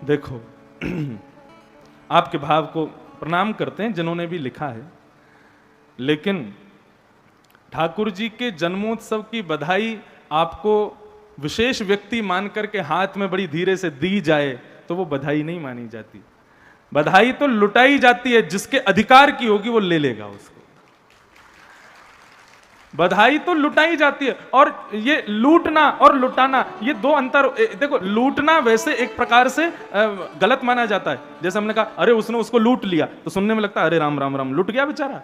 देखो आपके भाव को प्रणाम करते हैं जिन्होंने भी लिखा है, लेकिन ठाकुर जी के जन्मोत्सव की बधाई आपको विशेष व्यक्ति मान करके हाथ में बड़ी धीरे से दी जाए तो वो बधाई नहीं मानी जाती। बधाई तो लुटाई जाती है, जिसके अधिकार की होगी वो ले लेगा उसको। बधाई तो लुटाई जाती है, और ये लूटना और लुटाना ये दो अंतर। देखो, लूटना वैसे एक प्रकार से गलत माना जाता है। जैसे हमने कहा अरे उसने उसको लूट लिया, तो सुनने में लगता है अरे राम राम राम, लूट गया बेचारा।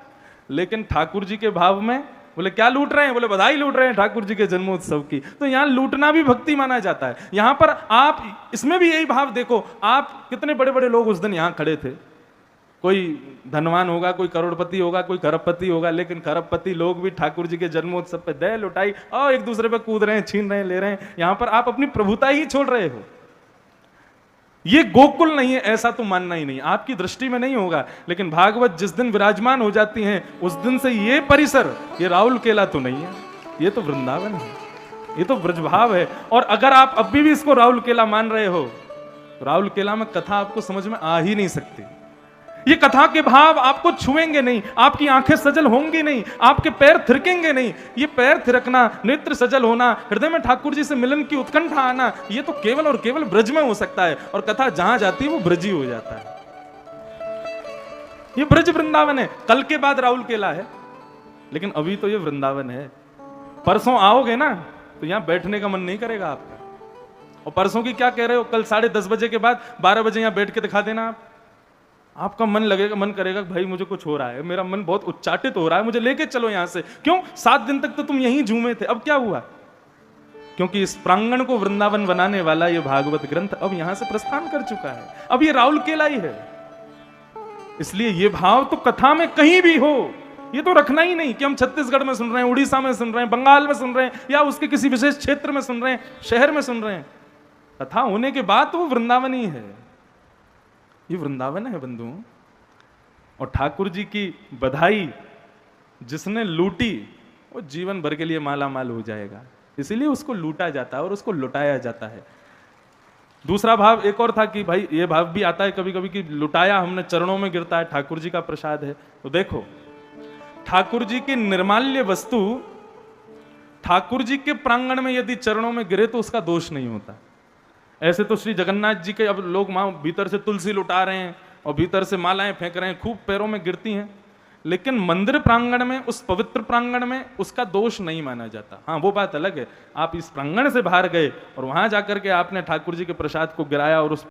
लेकिन ठाकुर जी के भाव में बोले क्या लूट रहे हैं? बोले बधाई लूट रहे हैं ठाकुर जी के जन्मोत्सव की। तो यहाँ लूटना भी भक्ति माना जाता है। यहाँ पर आप इसमें भी यही भाव देखो। आप कितने बड़े बड़े लोग उस दिन यहाँ खड़े थे, कोई धनवान होगा, कोई करोड़पति होगा, कोई खरबपति होगा, लेकिन खरबपति लोग भी ठाकुर जी के जन्मोत्सव पे दया लुटाई और एक दूसरे पे कूद रहे हैं, छीन रहे हैं, ले रहे हैं। यहां पर आप अपनी प्रभुता ही छोड़ रहे हो। ये गोकुल नहीं है, ऐसा तो मानना ही नहीं, आपकी दृष्टि में नहीं होगा। लेकिन भागवत जिस दिन विराजमान हो जाती हैं उस दिन से ये परिसर, ये राउल केला तो नहीं है, ये तो वृंदावन है, ये तो ब्रजभाव है। और अगर आप अभी भी इसको राउल केला मान रहे हो, राउल केला में कथा आपको समझ में आ ही नहीं सकती। ये कथा के भाव आपको छुएंगे नहीं, आपकी आंखें सजल होंगी नहीं, आपके पैर थिरकेंगे नहीं। ये पैर थिरकना, नेत्र सजल होना, हृदय में ठाकुर जी से मिलन की उत्कंठा आना, ये तो केवल और केवल ब्रज में हो सकता है। और कथा जहां जाती है वो ब्रजी हो जाता है। ये ब्रज वृंदावन है। कल के बाद राउल केला है, लेकिन अभी तो ये वृंदावन है। परसों आओगे ना तो यहां बैठने का मन नहीं करेगा आपका। और परसों की क्या कह रहे हो, कल 10:30 बजे के बाद 12 बजे यहां बैठ के दिखा देना आप। आपका मन लगेगा, मन करेगा भाई मुझे कुछ हो रहा है, मेरा मन बहुत उच्चाटित हो रहा है, मुझे लेके चलो यहां से। क्यों? 7 दिन तक तो तुम यहीं झूमे थे, अब क्या हुआ? क्योंकि इस प्रांगण को वृंदावन बनाने वाला ये भागवत ग्रंथ अब यहां से प्रस्थान कर चुका है। अब ये राउल केला ही है। इसलिए ये भाव तो कथा में कहीं भी हो, ये तो रखना ही नहीं कि हम छत्तीसगढ़ में सुन रहे हैं, उड़ीसा में सुन रहे हैं, बंगाल में सुन रहे हैं, या उसके किसी विशेष क्षेत्र में सुन रहे हैं, शहर में सुन रहे हैं। कथा होने के बाद तो वो वृंदावन ही है। ये वृंदावन है बंधुओं। और ठाकुर जी की बधाई जिसने लूटी वो जीवन भर के लिए माला माल हो जाएगा। इसीलिए उसको लूटा जाता है और उसको लुटाया जाता है। दूसरा भाव एक और था कि भाई ये भाव भी आता है कभी कभी कि लुटाया हमने, चरणों में गिरता है, ठाकुर जी का प्रसाद है। तो देखो, ठाकुर जी की निर्माल्य वस्तु ठाकुर जी के प्रांगण में यदि चरणों में गिरे तो उसका दोष नहीं होता। ऐसे तो श्री जगन्नाथ जी के अब लोग वहां भीतर से तुलसी लुटा रहे हैं और भीतर से मालाएं फेंक रहे हैं, खूब पैरों में गिरती हैं, लेकिन मंदिर प्रांगण में, उस पवित्र प्रांगण में उसका दोष नहीं माना जाता। हाँ, वो बात अलग है, आप इस प्रांगण से बाहर गए और वहां जाकर के आपने ठाकुर जी के प्रसाद को गिराया और उस